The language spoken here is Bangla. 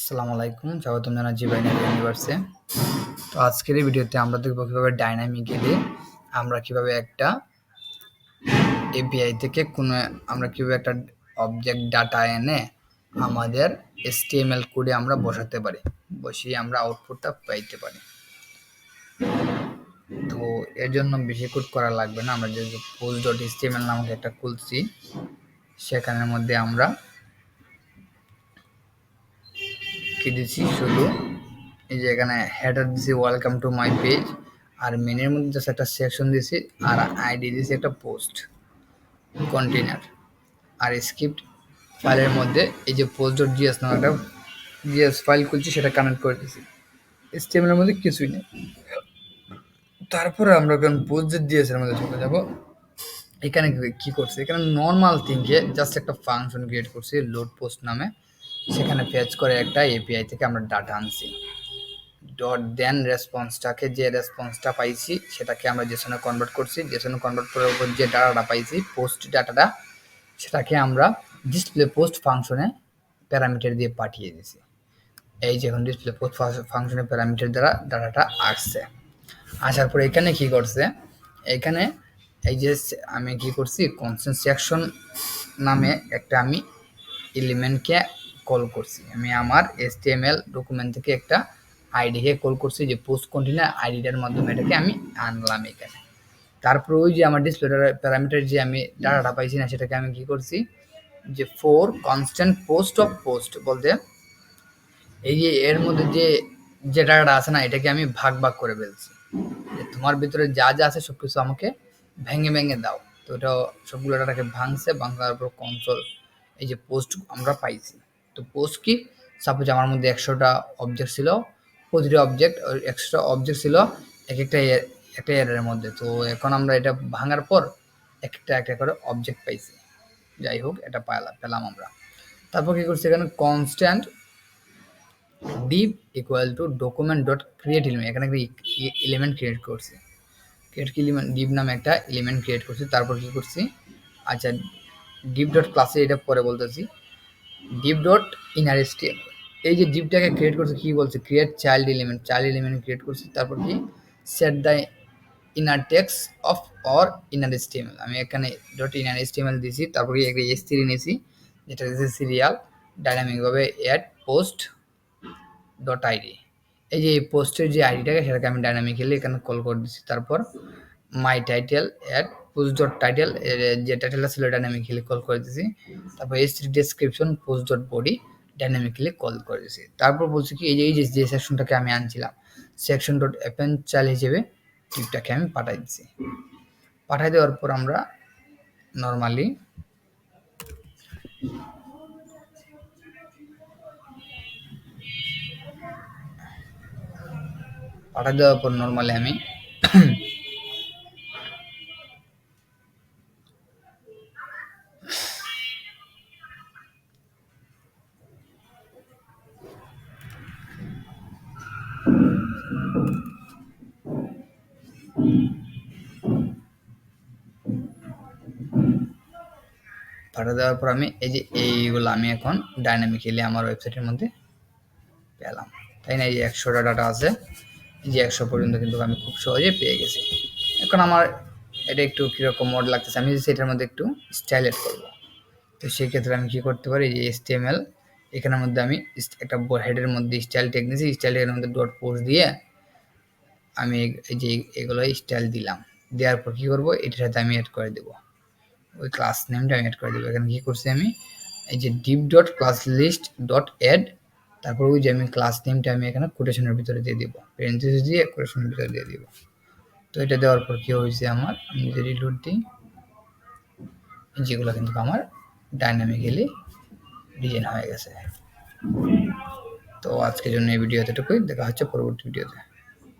আসসালামু আলাইকুম, স্বাগতম জানাচ্ছি বাইনারি ইউনিভার্সে। তো আজকের এই ভিডিওতে আমরা দেখব কীভাবে ডাইনামিক্যালি আমরা কীভাবে একটা এপিআই থেকে আমরা কীভাবে একটা অবজেক্ট ডাটা এনে আমাদের HTML কোডে আমরা বসাতে পারি, বসিয়ে আমরা আউটপুটটা পাইতে পারি। তো এর জন্য বেশি কোড করা লাগবে না। আমরা যে post.html নামক একটা খুলছি, সেখানের মধ্যে আমরা কি দিচ্ছি, শুধু এই যে এখানে হেডার দিছি ওয়েলকাম টু মাই পেজ, আর মেনের মধ্যে জাস্ট একটা সেকশন দিছি, আর আইডি দিছি একটা পোস্ট কন্টেনার, আর স্ক্রিপ্ট ফাইলের মধ্যে এই যে post.js নামে একটা জিএস ফাইল খুলছি, সেটা কানেক্ট করে দিছি। HTML এর মধ্যে কিছুই নেই। তারপরে আমরা এখন post.js এর মধ্যে চলে যাব। এখানে কি করছি, এখানে নর্মাল থিংকে জাস্ট একটা ফাংশন ক্রিয়েট করছি লোড পোস্ট নামে, সেখানে ফেচ করে একটা এপিআই থেকে আমরা ডাটা আনছি। ডট দেন রেসপন্সটাকে, যে রেসপন্সটা পাইছি সেটাকে আমরা জেসনে কনভার্ট করছি। জেসনে কনভার্ট করার উপর যে ডাটাটা পাইছি পোস্ট ডাটাটা, সেটাকে আমরা ডিসপ্লে পোস্ট ফাংশনে প্যারামিটার দিয়ে পাঠিয়ে দিছি। এই যে এখন ডিসপ্লে পোস্ট ফাংশনের প্যারামিটার দ্বারা ডাটাটা আসছে। আসার পরে এখানে কি করছে, এখানে এই যে আমি কি করছি, কনস্ট্যান্ট সেকশন নামে একটা আমি এলিমেন্টকে কল করছি। আমি আমার HTML ডকুমেন্ট থেকে একটা আইডিকে কল করছি, যে পোস্ট কন্টেনার আইডিটার মাধ্যমে এটাকে আমি আনলাম এখানে। তারপর ওই যে আমার ডিসপ্লে প্যারামিটার যে আমি ডাটাটা পাইছি না, সেটাকে আমি কি করছি, যে for constant post of post বলতে এই যে এর মধ্যে যে ডাটাটা আছে না, এটাকে আমি ভাগ ভাগ করে ফেলছি, যে তোমার ভিতরে যা যা আছে সবকিছু আমাকে ভেঙে ভেঙে দাও। তো এটা সবগুলো ডাটাকে ভাঙার পর কনসোল এই যে পোস্ট আমরা পাইছি। তো পোস্ট কি, সাপোজ আমার মধ্যে 100টা অবজেক্ট ছিল, প্রতিটা অবজেক্ট 100টা অবজেক্ট ছিল একটা এরের মধ্যে। তো এখন আমরা এটা ভাঙার পর একটা করে অবজেক্ট পাইছি। যাই হোক, এটা পেলাম আমরা। তারপর কি করছি, এখানে constant div equal to document dot create element, এখানে একটা এলিমেন্ট ক্রিয়েট করছি। div নামে একটা এলিমেন্ট ক্রিয়েট করছি। তারপর কি করছি, আচ্ছা div ডট ক্লাসে এটা পরে বলতেছি, div ডট ইনার HTML, এই যে ডিভটাকে ক্রিয়েট করছি কি বলছে, ক্রিয়েট চাইল্ড এলিমেন্ট ক্রিয়েট করছি। তারপর কি set the inner text of or inner HTML, আমি এখানে ডট ইনার HTML দিছি। তারপর কি একটা S3 নিয়েছি, যেটা দিয়েছে সিরিয়াল ডাইনামিকভাবে অ্যাড পোস্ট ডট আইডি, এই যে এই পোস্টের যে আইডিটাকে সেটাকে আমি ডাইনামিক্যালি এখানে কল করে দিচ্ছি। তারপর my title add post dot title, যে টাইটেলটা ছিল ডাইনামিক্যালি কল করে দিয়েছি। তারপর S3 description post dot body dynamically call করে দিয়েছি। তারপর বলছি কি, এই যে সেকশনটাকে আমি আনছিলাম, সেকশন ডট অ্যাপেন্ড চাইল্ড হিসেবে টিপটাকে আমি পাঠাই দিচ্ছি। পাঠাই দেওয়ার পর আমরা নর্মালি আমি পাঠিয়ে দেওয়ার পর আমি এই যে এইগুলো আমি এখন ডাইনামিক্যালি আমার ওয়েবসাইটের মধ্যে পেলাম, তাই না? এই যে 100টা ডাটা আছে, এই যে 100 পর্যন্ত কিন্তু আমি খুব সহজে পেয়ে গেছি। এখন আমার এটা একটু কীরকম মোড লাগতেছে, আমি সেটার মধ্যে একটু স্টাইল এড করবো। তো সেই ক্ষেত্রে আমি কি করতে পারি, এই যে HTML এখানের মধ্যে আমি একটা হেডের মধ্যে স্টাইল ট্যাগ নিয়েছি, স্টাইল ট্যাগের মধ্যে ডট পোস্ট দিয়ে আমি এই যে এগুলো স্টাইল দিলাম। দেওয়ার পর কী করবো, এটার সাথে আমি অ্যাড করে দেবো ওই ক্লাস নেমটা আমি অ্যাড করে দেবো। এখানে কী করছি, আমি এই যে div dot class list dot add, তারপর ওই যে আমি ক্লাস নেমটা আমি এখানে কোটেশনের ভিতরে দিয়ে দিব, প্যারেনথেসিস দিয়ে কোটেশনের ভিতরে দিয়ে দিব। তো এটা দেওয়ার পর কী হয়েছে, আমার আমি যদি রিলোড দিই, যেগুলো কিন্তু আমার ডাইনামিক্যালি ডিজাইন হয়ে গেছে। তো আজকের জন্য এই ভিডিও এতটুকুই, দেখা হচ্ছে পরবর্তী ভিডিওতে।